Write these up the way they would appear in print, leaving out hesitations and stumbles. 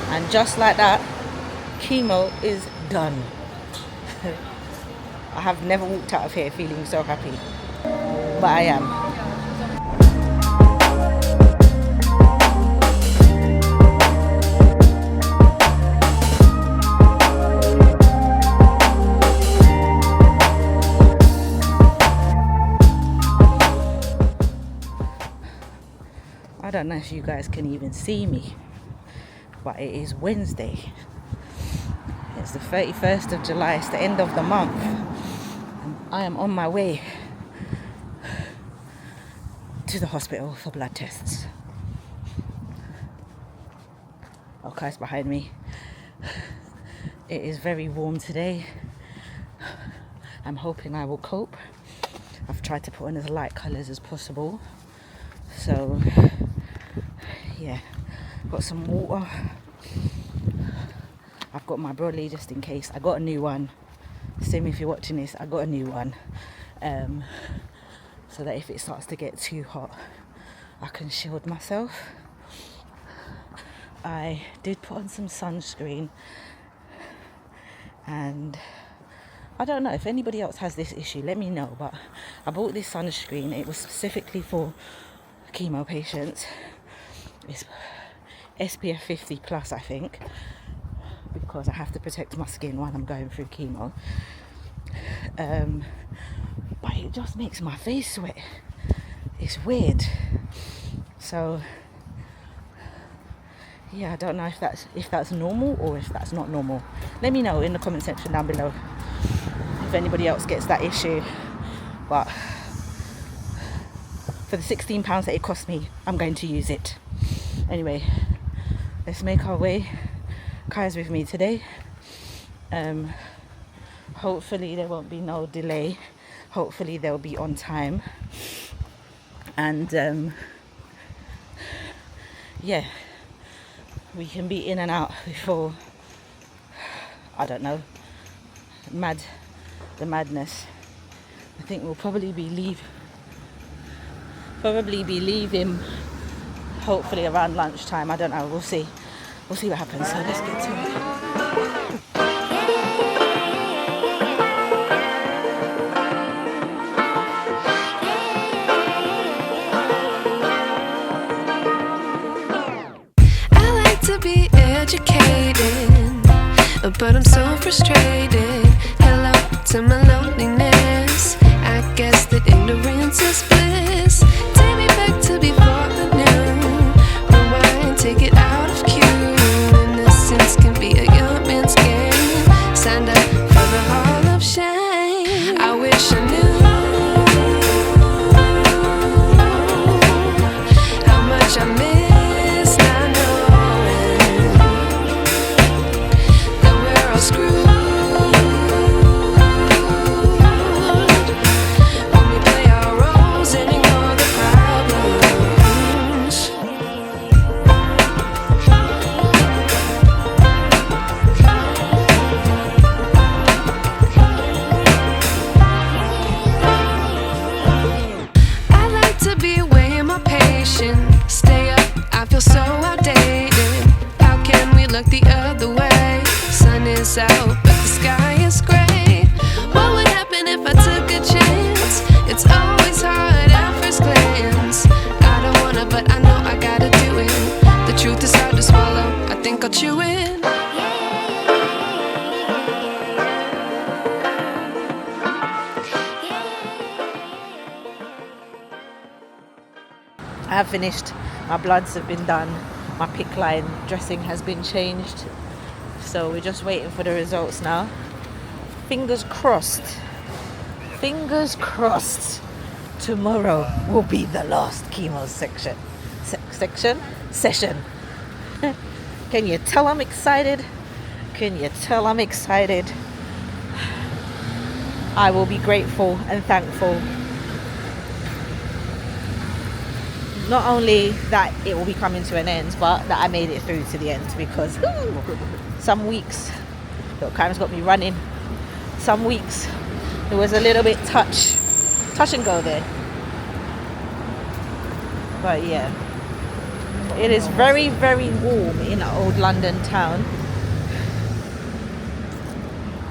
And just like that, chemo is done. I have never walked out of here feeling so happy, but I am. I don't know if you guys can even see me, but it is Wednesday. It's the 31st of July, it's the end of the month. And I am on my way to the hospital for blood tests. Okay, it's behind me. It is very warm today. I'm hoping I will cope. I've tried to put on as light colours as possible. So, yeah, got some water. I've got my brolly just in case. I got a new one. Sim, if you're watching this, I got a new one. So that if it starts to get too hot, I can shield myself. I did put on some sunscreen, and I don't know if anybody else has this issue, let me know, but I bought this sunscreen. It was specifically for chemo patients. It's SPF 50 plus, I think, because I have to protect my skin while I'm going through chemo. But it just makes my face sweat. It's weird. So yeah, I don't know if that's normal or if that's not normal. Let me know in the comment section down below if anybody else gets that issue. But for the £16 that it cost me, I'm going to use it. Anyway, let's make our way. Kai's with me today. Hopefully there won't be no delay. Hopefully they'll be on time. And yeah, we can be in and out before, I don't know, the madness. I think we'll probably be leaving hopefully around lunchtime. I don't know, we'll see what happens. So let's get to it. But I'm so frustrated. Hello to my loneliness. I guess that ignorance is bliss. Take me back to before I knew. Rewind, take it out of cue. Innocence can be a young man's game. Signed up for the hall of shame. I wish I knew how much I miss. Out, but the sky is gray. What would happen if I took a chance? It's always hard at first glance. I don't wanna, but I know I gotta do it. The truth is hard to swallow. I think I'll chew it. I have finished. My bloods have been done. My PIC line dressing has been changed. So we're just waiting for the results now. Fingers crossed. Tomorrow will be the last chemo session. Can you tell I'm excited? I will be grateful and thankful. Not only that it will be coming to an end, but that I made it through to the end, because some weeks, Karen's got me running. Some weeks it was a little bit touch and go there. But yeah, It is very, very warm in old London town.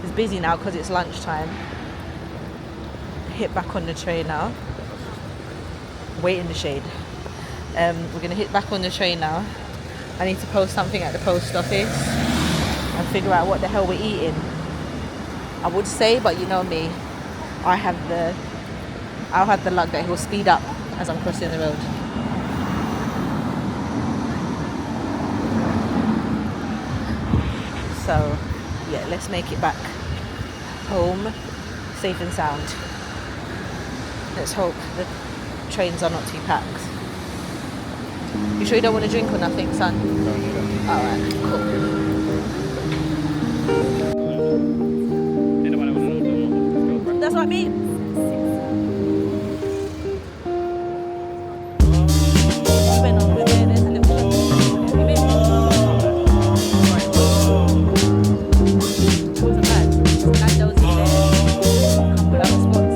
It's busy now because it's lunchtime. Hit back on the train now. Wait in the shade. We're gonna hit back on the train now. I need to post something at the post office and figure out what the hell we're eating. I would say, but you know me, I'll have the luck that he'll speed up as I'm crossing the road. So yeah, let's make it back home safe and sound. Let's hope the trains are not too packed. You sure you don't want to drink or nothing, son? Alright, cool. That's what I mean. We went on with it. There's a little shop. Have you been? It wasn't bad. Nando's in there. Couple other spots.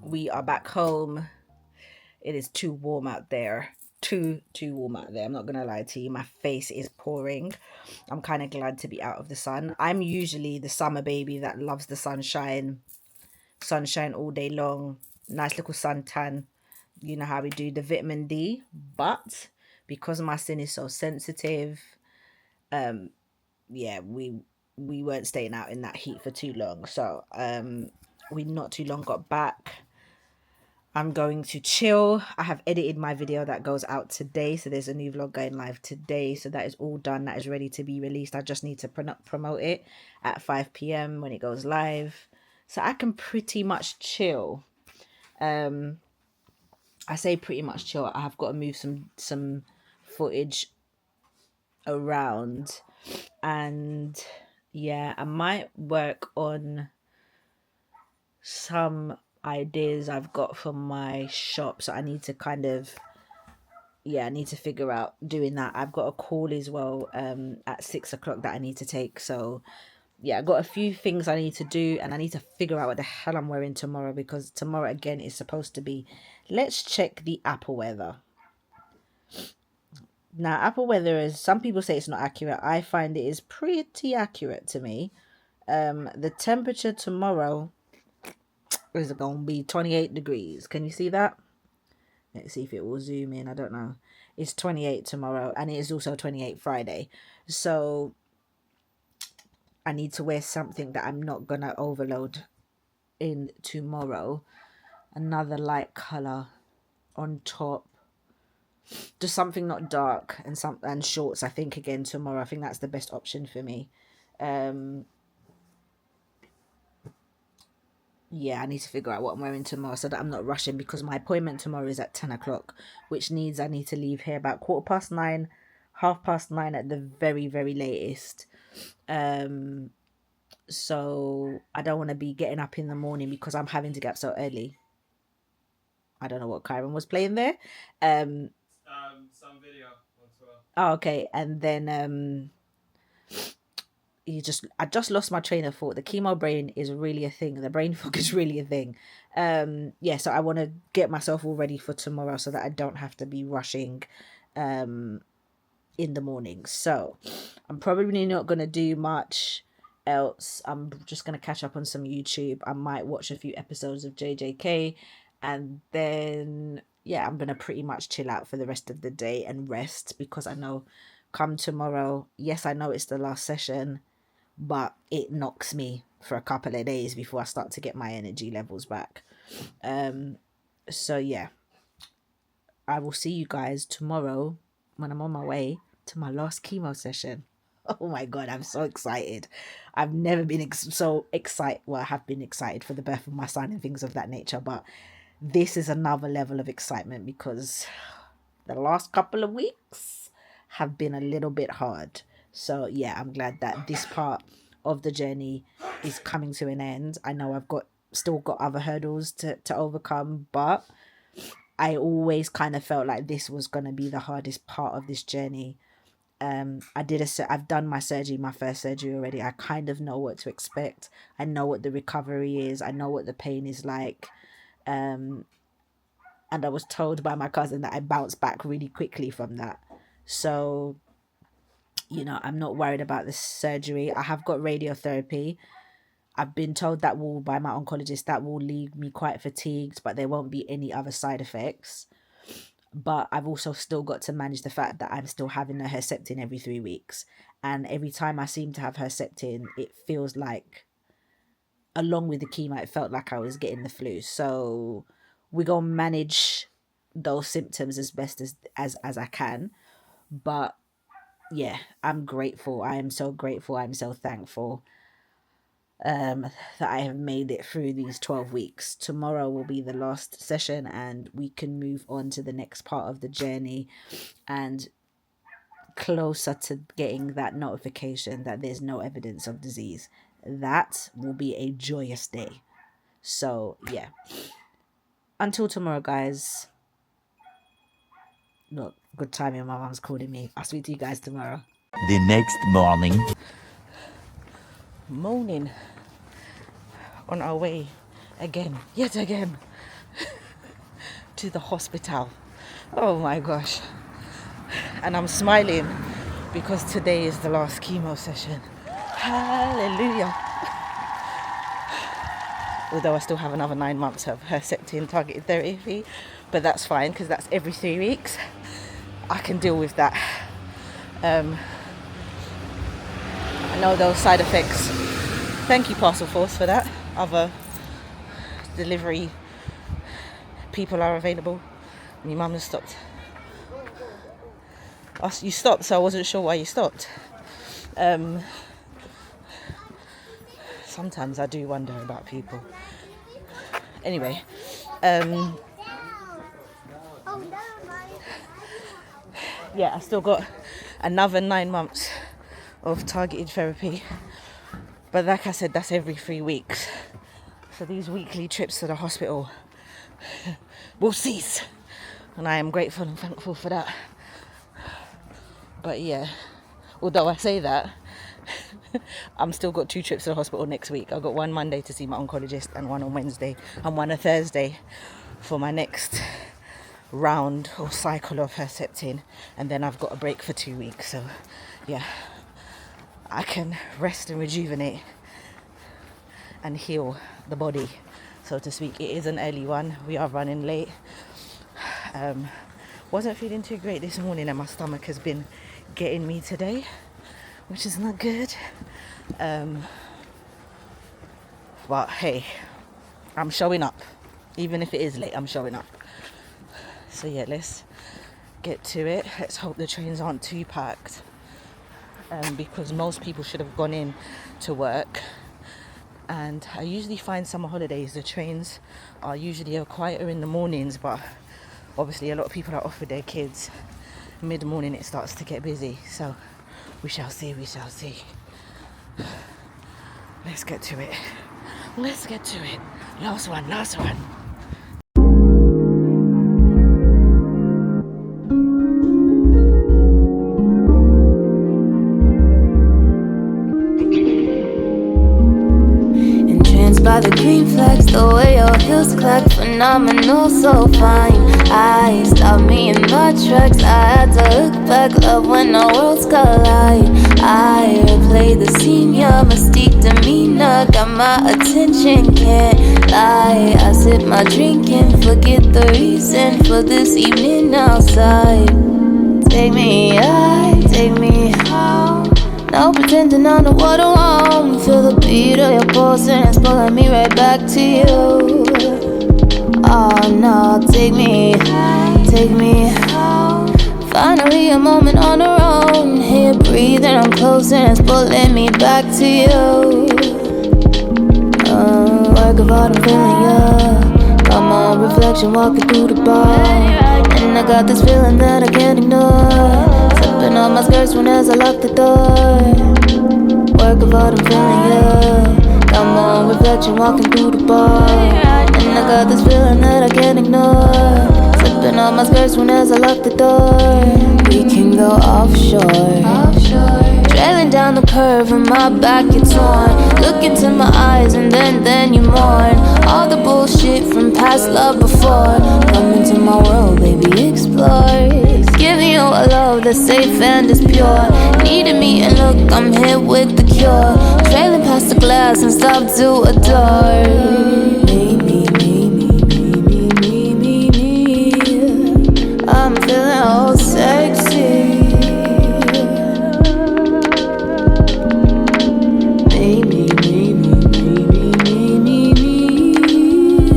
We are back home. It is too warm out there. Too warm out there. I'm not gonna lie to you. My face is pouring. I'm kind of glad to be out of the sun. I'm usually the summer baby that loves the sunshine. Sunshine all day long. Nice little suntan. You know how we do the vitamin D. But because my skin is so sensitive, yeah, we weren't staying out in that heat for too long. So we not too long got back. I'm going to chill. I have edited my video that goes out today. So there's a new vlog going live today. So that is all done. That is ready to be released. I just need to promote it at 5 p.m. when it goes live. So I can pretty much chill. I say pretty much chill. I have got to move some footage around. And yeah, I might work on some ideas I've got from my shop, so I need to kind of I need to figure out doing that. I've got a call as well at 6 o'clock that I need to take. So yeah, I've got a few things I need to do, and I need to figure out what the hell I'm wearing tomorrow, because tomorrow again is supposed to be, let's check the Apple weather. Now, Apple weather is, some people say it's not accurate. I find it is pretty accurate to me. The temperature tomorrow is going to be 28 degrees. Can you see that? Let's see if it will zoom in. I don't know. It's 28 tomorrow, and it is also 28 Friday. So I need to wear something that I'm not going to overload in tomorrow. Another light color on top. Just something not dark, and shorts. I think again tomorrow. I think that's the best option for me. Yeah, I need to figure out what I'm wearing tomorrow so that I'm not rushing, because my appointment tomorrow is at 10 o'clock, which means I need to leave here about 9:15, 9:30 at the very, very latest. So I don't want to be getting up in the morning because I'm having to get up so early. I don't know what Kyron was playing there. Some video as well. Oh, okay. And then I just lost my train of thought. The chemo brain is really a thing. The brain fog is really a thing. Yeah, so I want to get myself all ready for tomorrow so that I don't have to be rushing in the morning. So I'm probably not going to do much else. I'm just going to catch up on some YouTube. I might watch a few episodes of JJK, and then yeah, I'm going to pretty much chill out for the rest of the day and rest, because I know come tomorrow, yes, I know it's the last session, but it knocks me for a couple of days before I start to get my energy levels back. So yeah, I will see you guys tomorrow when I'm on my way to my last chemo session. Oh my God, I'm so excited. I've never been so excited. Well, I have been excited for the birth of my son and things of that nature, but this is another level of excitement because the last couple of weeks have been a little bit hard. So yeah, I'm glad that this part of the journey is coming to an end. I know I've still got other hurdles to overcome, but I always kind of felt like this was going to be the hardest part of this journey. I've done my surgery, my first surgery already. I kind of know what to expect. I know what the recovery is. I know what the pain is like. And I was told by my cousin that I bounced back really quickly from that. So, you know, I'm not worried about the surgery. I have got radiotherapy. I've been told by my oncologist that will leave me quite fatigued, but there won't be any other side effects. But I've also still got to manage the fact that I'm still having a Herceptin every 3 weeks. And every time I seem to have Herceptin, it feels like, along with the chemo, it felt like I was getting the flu. So we're going to manage those symptoms as best as I can. But yeah, I'm grateful. I am so grateful. I'm so thankful that I have made it through these 12 weeks. Tomorrow will be the last session and we can move on to the next part of the journey and closer to getting that notification that there's no evidence of disease. That will be a joyous day. So yeah, until tomorrow, guys. Look, good timing. My mom's calling me. I'll speak to you guys tomorrow. The next morning. Morning. On our way yet again to the hospital. Oh my gosh. And I'm smiling because today is the last chemo session. Hallelujah. Although I still have another 9 months of Herceptin targeted therapy, but that's fine because that's every 3 weeks. I can deal with that. I know those side effects. Thank you, Parcel Force, for that. Other delivery people are available. My mum has stopped. You stopped, so I wasn't sure why you stopped. Sometimes I do wonder about people. Anyway, yeah, I still got another 9 months of targeted therapy. But like I said, that's every 3 weeks. So these weekly trips to the hospital will cease. And I am grateful and thankful for that. But yeah, although I say that, I'm still got 2 trips to the hospital next week. I've got one Monday to see my oncologist and one on Wednesday and one on Thursday for my next round or cycle of Herceptin. And then I've got a break for 2 weeks. So yeah, I can rest and rejuvenate and heal the body, so to speak. It is an early one. We are running late. Wasn't feeling too great this morning and my stomach has been getting me today, which is not good. But hey, I'm showing up. Even if it is late, I'm showing up. So yeah, let's get to it. Let's hope the trains aren't too packed. Because most people should have gone in to work. And I usually find summer holidays, the trains are usually quieter in the mornings, but obviously a lot of people are off with their kids. Mid-morning it starts to get busy, so we shall see. Let's get to it. Last one. By the green flags, the way your heels clack, phenomenal, so fine. I stopped me in my tracks, I had to look back, love when our worlds collide. I replay the scene, your mystique demeanor got my attention, can't lie. I sip my drink and forget the reason for this evening outside. Take me high, take me home. No pretending I know what I want. Feel the beat of your pulse and it's pulling me right back to you. Oh no, take me high, take me out. Finally a moment on her own. Here breathing, I'm close and it's pulling me back to you. Work of art, I'm feeling ya. Got my own reflection walking through the bar. And I got this feeling that I can't ignore. Slipping off my skirts when as I lock the door. Work of art, I'm feeling ya. Got my own reflection walking through the bar. And I got this feeling that I can't ignore. Slipping on my skirts when as I lock the door. We can go offshore. Trailing down the curve and my back gets torn. Look into my eyes and then you mourn. All the bullshit from past love before. Come into my world, baby, explore. Giving you a love that's safe and is pure. Needed me and look, I'm here with the cure. Trailing past the glass and stop to adore. I'm feeling all sexy. Me,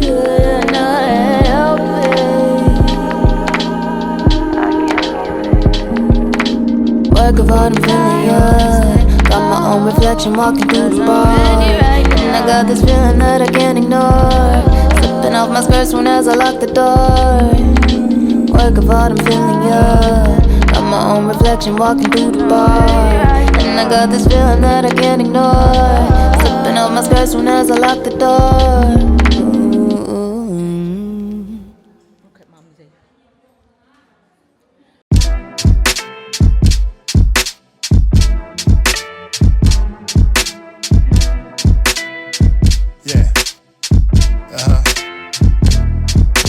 and I help it. Work of art, I'm feeling ya. Got my own reflection walking through the bar. And I got this feeling that I can't ignore. Slipping off my skirts when as I lock the door. Work of art, I'm feeling ya. Got my own reflection walking through the bar. And I got this feeling that I can't ignore. Slipping off my skirts when as I lock the door. Look at Mumsy. Yeah.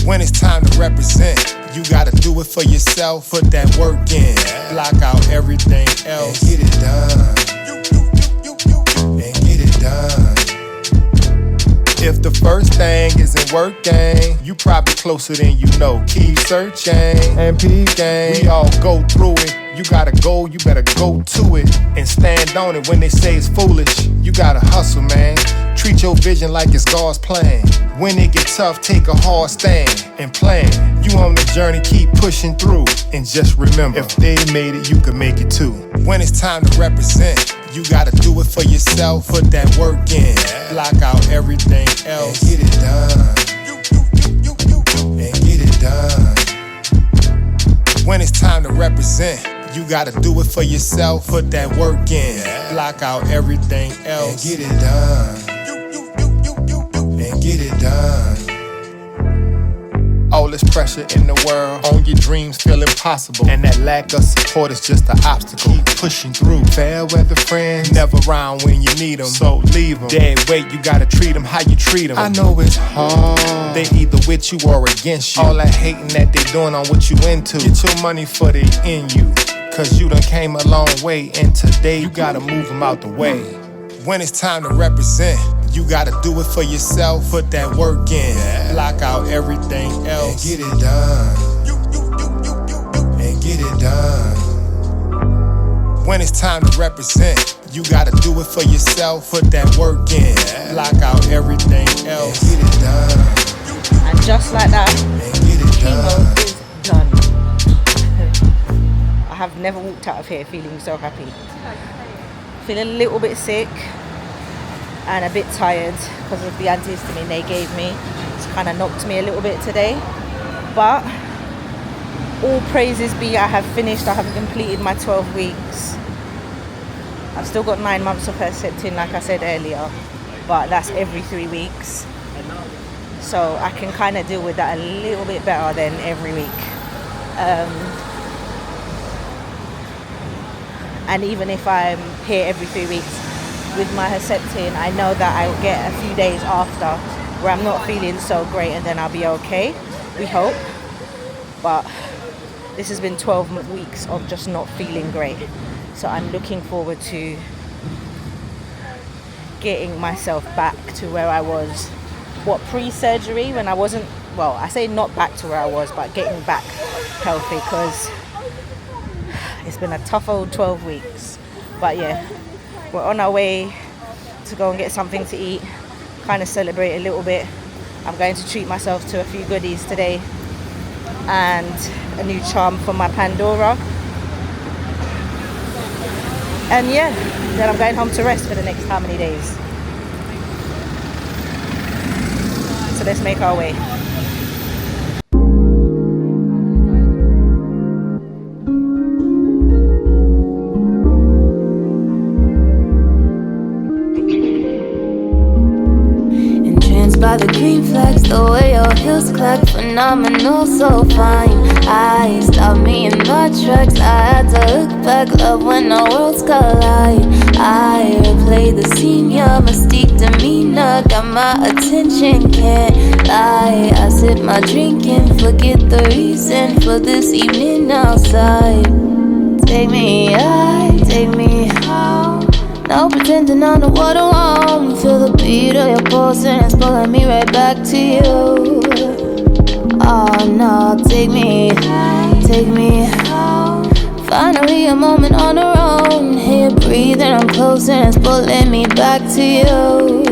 When it's time to represent, you gotta do it for yourself. Put that work in, block out everything else, and get it done. And get it done. If the first thing isn't working, you probably closer than you know. Keep searching and peep game. We all go through it. You got a goal, you better go to it and stand on it. When they say it's foolish, you gotta hustle, man. Treat your vision like it's God's plan. When it gets tough, take a hard stand and plan. You on the journey, keep pushing through. And just remember, if they made it, you can make it too. When it's time to represent, you gotta do it for yourself. Put that work in, block out everything else, and get it done. And get it done. When it's time to represent, you gotta do it for yourself. Put that work in, block out everything else, and get it done. And get it done. All this pressure in the world on your dreams feel impossible, and that lack of support is just an obstacle. Keep pushing through. Fair weather friends never around when you need them, so leave them. Dead weight, you gotta treat them how you treat them. I know it's hard. They either with you or against you. All that hating that they doing on what you into. Get your money for they in you, cause you done came a long way, and today you gotta move them out the way. When it's time to represent, you gotta do it for yourself. Put that work in, block out everything else, and get it done. And get it done. When it's time to represent, you gotta do it for yourself. Put that work in, block out everything else, and get it done. And just like that, chemo is done. I have never walked out of here feeling so happy. Feeling a little bit sick and a bit tired because of the antihistamine they gave me. It's kind of knocked me a little bit today. But all praises be, I have finished, I have completed my 12 weeks. I've still got 9 months of Herceptin, like I said earlier, but that's every 3 weeks. So I can kind of deal with that a little bit better than every week. And even if I'm here every 3 weeks with my Herceptin, I know that I'll get a few days after where I'm not feeling so great, and then I'll be okay, we hope. But this has been 12 weeks of just not feeling great. So I'm looking forward to getting myself back to where I was, pre-surgery, when I wasn't, well, I say not back to where I was, but getting back healthy, because it's been a tough old 12 weeks. But yeah, we're on our way to go and get something to eat, kind of celebrate a little bit. I'm going to treat myself to a few goodies today. and a new charm for my Pandora. And yeah, then I'm going home to rest for the next how many days. So let's make our way. By the green flags, the way your heels clack, phenomenal, so fine. I stopped me in my tracks. I had to look back, love when our worlds collide. I replay the scene, your mystique demeanor got my attention, can't lie. I sip my drink and forget the reason for this evening outside. Take me high, take me home. No pretending I know what I want. Feel the beat of your pulse and it's pulling me right back to you. Oh no, take me home. Finally a moment on our own. Here breathing, I'm close and it's pulling me back to you.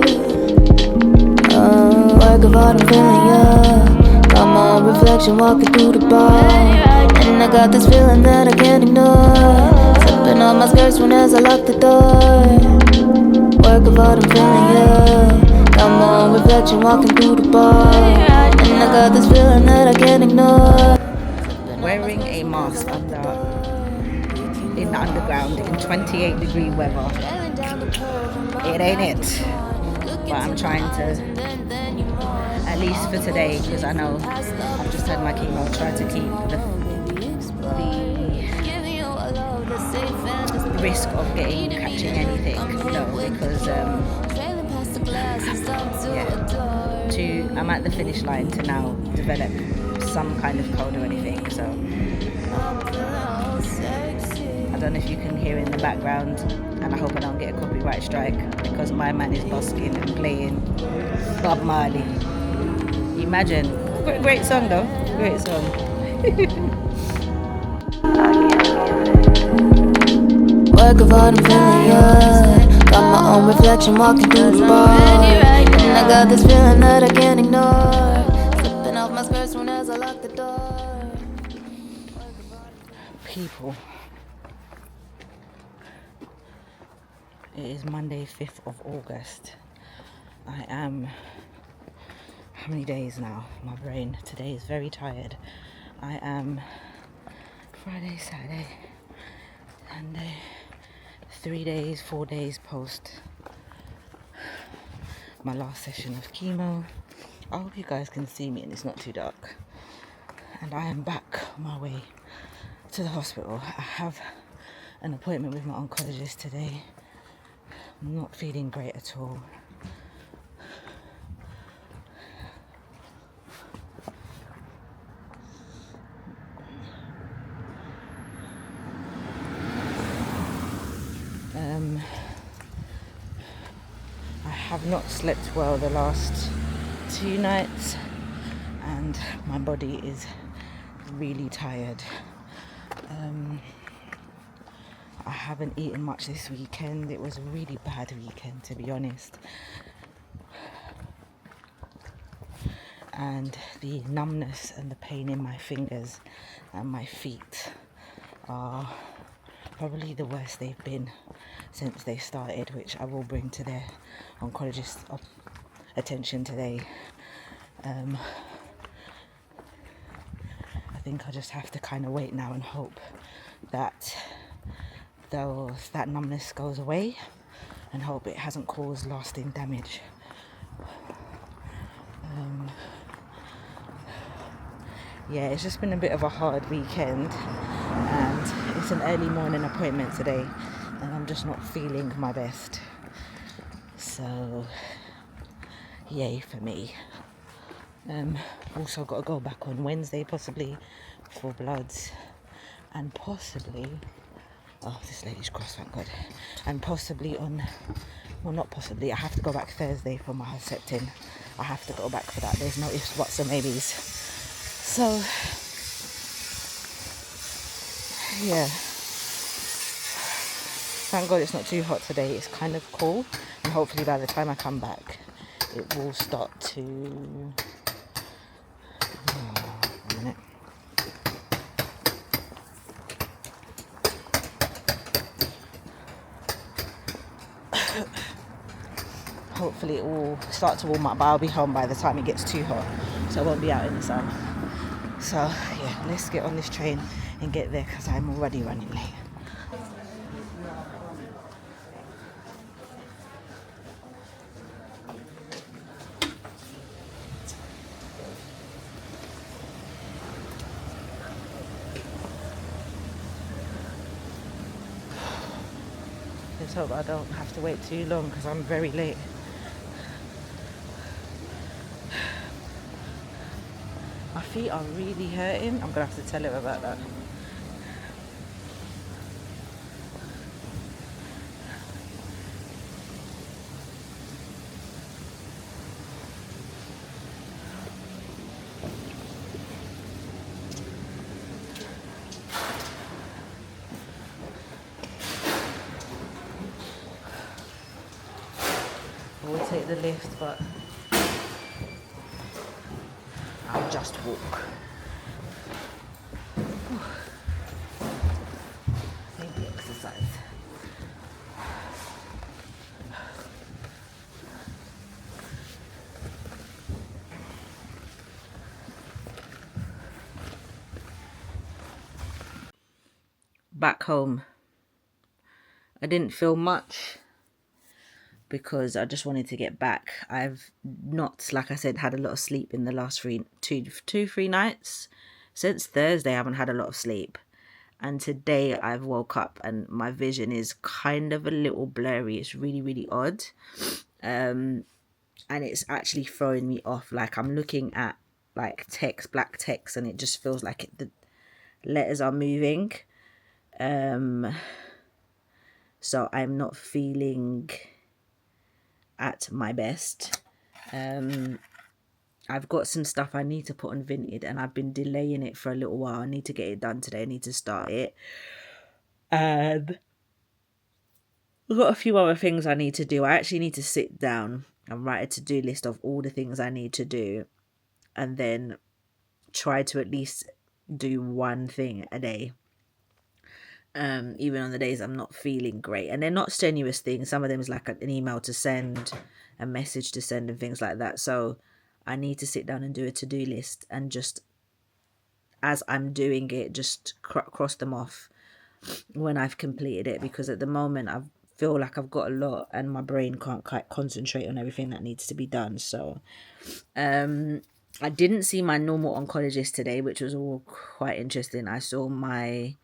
Work of art, I'm feeling ya. Got my reflection walking through the bar, and I got this feeling that I can't ignore. Slipping on my skirts when as I lock the door. Work of art, I'm feeling ya. Got my reflection walking through the bar, and I got this feeling that I can't ignore. Wearing a mask in the underground in 28-degree weather, it ain't it. But I'm trying to, at least for today, because I know I've just had my chemo, try to keep the risk of catching anything low, because I'm at the finish line to now develop some kind of cold or anything. So I don't know if you can hear in the background, and I hope I don't get a copyright strike, because my man is busking and playing Bob Marley. Imagine. Great song though, great song. Work of art, I'm feeling ya. Got my own reflection walking through the bar, and I got this feeling that I can't ignore. Slipping off my skirts when as I lock the door. People, it is Monday 5th of August. I am, how many days now? My brain today is very tired. I am Friday, Saturday, Sunday, 4 days post my last session of chemo. I hope you guys can see me and it's not too dark. And I am back on my way to the hospital. I have an appointment with my oncologist today. I'm not feeling great at all. I have not slept well the last 2 nights, and my body is really tired. I haven't eaten much this weekend. It was a really bad weekend, to be honest. And the numbness and the pain in my fingers and my feet are probably the worst they've been since they started, which I will bring to their oncologist's attention today. I think I just have to kind of wait now and hope that that numbness goes away, and hope it hasn't caused lasting damage. Yeah, it's just been a bit of a hard weekend, and it's an early morning appointment today, and I'm just not feeling my best. So, yay for me. Also got to go back on Wednesday possibly for bloods, and possibly, oh, this lady's cross, thank God, and possibly not possibly, I have to go back Thursday for my Herceptin. I have to go back for that. There's no ifs, buts or maybes. So, yeah, thank God it's not too hot today. It's kind of cool, and hopefully by the time I come back it will start to, a minute, hopefully it will start to warm up, but I'll be home by the time it gets too hot, so I won't be out in the sun. So yeah, let's get on this train and get there because I'm already running late. Let's hope I don't have to wait too long because I'm very late. My feet are really hurting. I'm gonna have to tell him about that. I will take the lift, but I'll just walk. Maybe exercise. Back home, I didn't feel much because I just wanted to get back. I've not, like I said, had a lot of sleep in the last three nights. Since Thursday, I haven't had a lot of sleep. And today I've woke up and my vision is kind of a little blurry. It's really, really odd. And it's actually throwing me off. Like I'm looking at like text, black text, and it just feels like the letters are moving. So I'm not feeling at my best. I've got some stuff I need to put on Vinted and I've been delaying it for a little while. I need to get it done today. I need to start it. I've got a few other things I need to do. I actually need to sit down and write a to-do list of all the things I need to do and then try to at least do one thing a day. Even on the days I'm not feeling great, and they're not strenuous things. Some of them is like an email to send, a message to send, and things like that. So I need to sit down and do a to-do list, and just as I'm doing it, just cross them off when I've completed it, because at the moment I feel like I've got a lot and my brain can't quite concentrate on everything that needs to be done. So I didn't see my normal oncologist today, which was all quite interesting. I saw my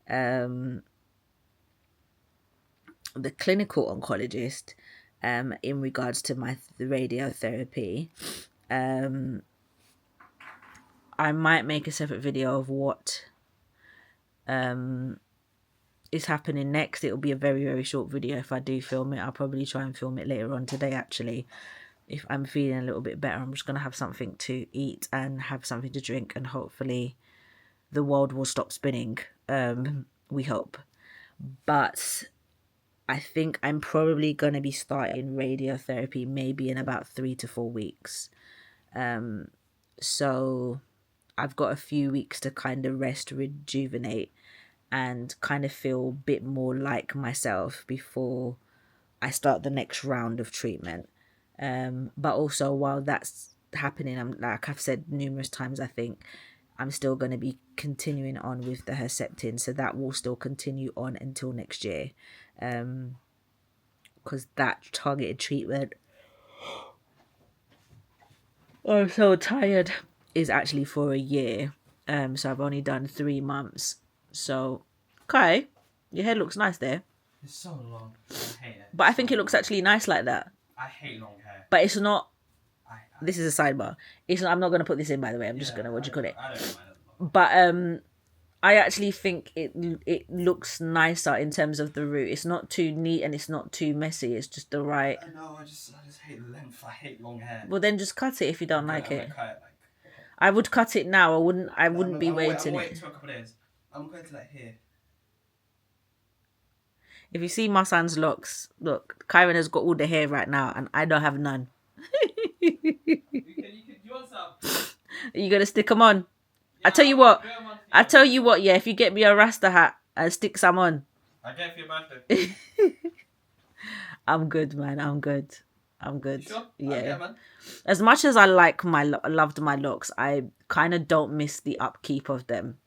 the clinical oncologist in regards to the radiotherapy. I might make a separate video of what is happening next. It'll be a very, very short video. If I do film it, I'll probably try and film it later on today, actually. If I'm feeling a little bit better, I'm just going to have something to eat and have something to drink, and hopefully the world will stop spinning. We hope. But I think I'm probably going to be starting radiotherapy maybe in about 3 to 4 weeks. So I've got a few weeks to kind of rest, rejuvenate, and kind of feel a bit more like myself before I start the next round of treatment. But also while that's happening, I'm, like I've said numerous times, I think I'm still going to be continuing on with the Herceptin, so that will still continue on until next year, because that targeted treatment, I'm so tired, is actually for a year. So I've only done 3 months. So okay, your hair looks nice there. It's so long. I hate it. But I think it looks actually nice like that. I hate long hair. But it's not. This is a sidebar. It's not, I'm not going to put this in, by the way. I'm just going to, what do you call it? I don't mind it. But I actually think it looks nicer in terms of the root. It's not too neat and it's not too messy. It's just the right. No, I just hate length. I hate long hair. Well, then just cut it if you don't like it. Cut it I would cut it now. I wouldn't be I'm waiting. waiting till a couple of days. I'm going to like here. If you see my son's locks, look, Kyron has got all the hair right now, and I don't have none. You want some? You gonna stick them on? I tell you what. Yeah, if you get me a Rasta hat, I'll stick some on. I get it for your birthday. I'm good, man. I'm good. I'm good. Sure? Yeah. Man. As much as I loved my locks, I kind of don't miss the upkeep of them.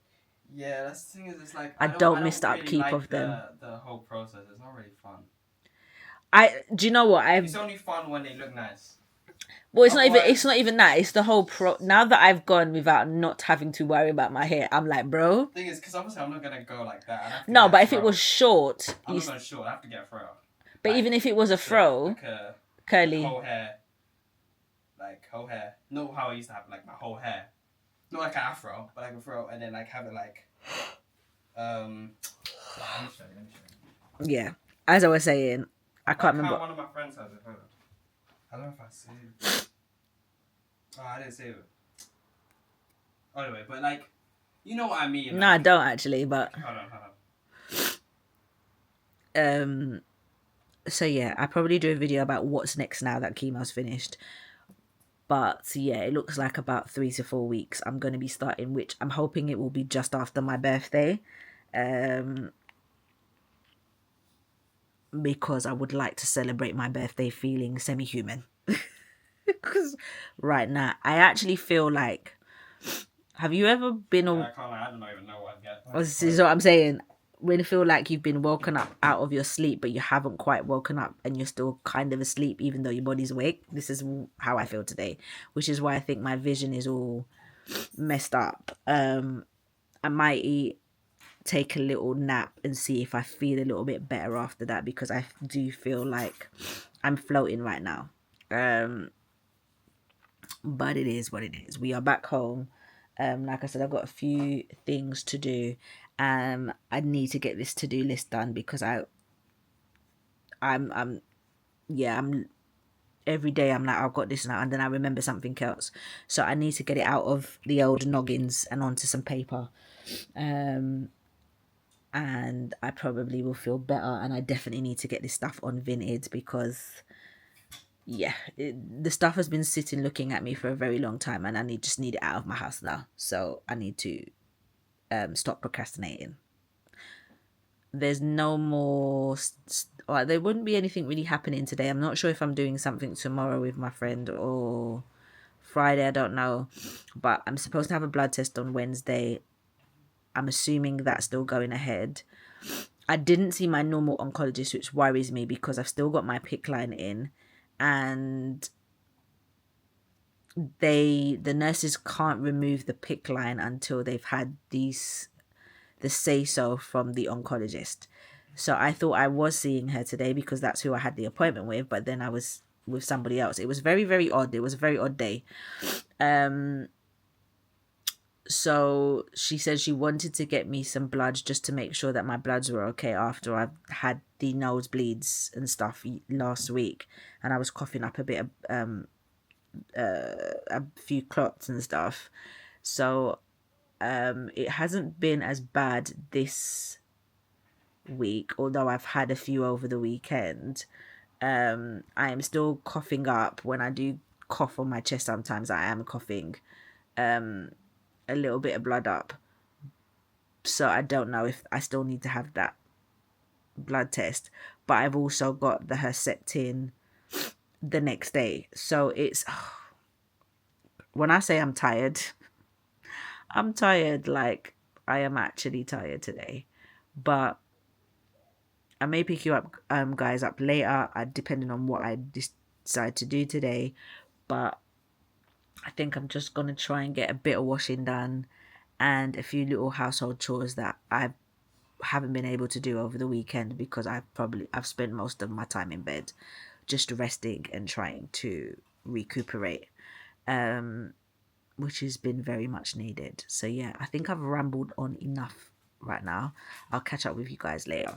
Yeah, that's the thing is, it's like I don't miss the really upkeep like of them. The whole process. It's not really fun. Do you know what It's only fun when they look nice. Well, it's Otherwise, not even that. It's the whole now that I've gone without not having to worry about my hair, I'm like, bro. Thing is, because obviously I'm not gonna go like that. I'd have to No, get but a if it fro. was short, I'm not going short. I have to get a fro. but even if it was a fro, like a curly, whole hair, like whole hair. Not how I used to have like my whole hair. Not like an afro, but like a fro, and then like have it like. Let me show you. Yeah. As I was saying, I can't remember. One of my friends has it. Hold on. I don't know if I saved it. Oh, I didn't save it. Anyway, but like, you know what I mean. No, I don't actually, but Hold on. so yeah, I probably do a video about what's next now that chemo's finished. But yeah, it looks like about 3 to 4 weeks I'm going to be starting, which I'm hoping it will be just after my birthday. Because I would like to celebrate my birthday feeling semi-human. Because right now, I actually feel like... Have you ever been... I can't lie, I don't even know what I'm getting. This is what I'm saying. When you feel like you've been woken up out of your sleep, but you haven't quite woken up and you're still kind of asleep, even though your body's awake. This is how I feel today, which is why I think my vision is all messed up. I might take a little nap and see if I feel a little bit better after that, because I do feel like I'm floating right now. But it is what it is. We are back home. Like I said, I've got a few things to do. I need to get this to-do list done because I'm every day I'm like, I've got this now, and then I remember something else. So I need to get it out of the old noggins and onto some paper. And I probably will feel better, and I definitely need to get this stuff on Vinted because yeah, the stuff has been sitting looking at me for a very long time, and I just need it out of my house now. So I need to stop procrastinating. There's no more there wouldn't be anything really happening today. I'm not sure if I'm doing something tomorrow with my friend or Friday, I don't know, but I'm supposed to have a blood test on Wednesday. I'm assuming that's still going ahead. I didn't see my normal oncologist, which worries me because I've still got my PICC line in, and the nurses can't remove the PICC line until they've had the say so from the oncologist. So I thought I was seeing her today because that's who I had the appointment with, but then I was with somebody else. It was very, very odd. It was a very odd day. So she said she wanted to get me some bloods just to make sure that my bloods were okay after I've had the nosebleeds and stuff last week, and I was coughing up a bit of a few clots and stuff. So it hasn't been as bad this week, although I've had a few over the weekend. I am still coughing up. When I do cough on my chest, sometimes I am coughing a little bit of blood up. So I don't know if I still need to have that blood test, but I've also got the Herceptin the next day. So it's when I say I'm tired, I'm tired. Like, I am actually tired today. But I may pick you up guys up later, depending on what I decide to do today. But I think I'm just gonna try and get a bit of washing done and a few little household chores that I haven't been able to do over the weekend because I've spent most of my time in bed just resting and trying to recuperate, which has been very much needed. So yeah, I think I've rambled on enough right now. I'll catch up with you guys later.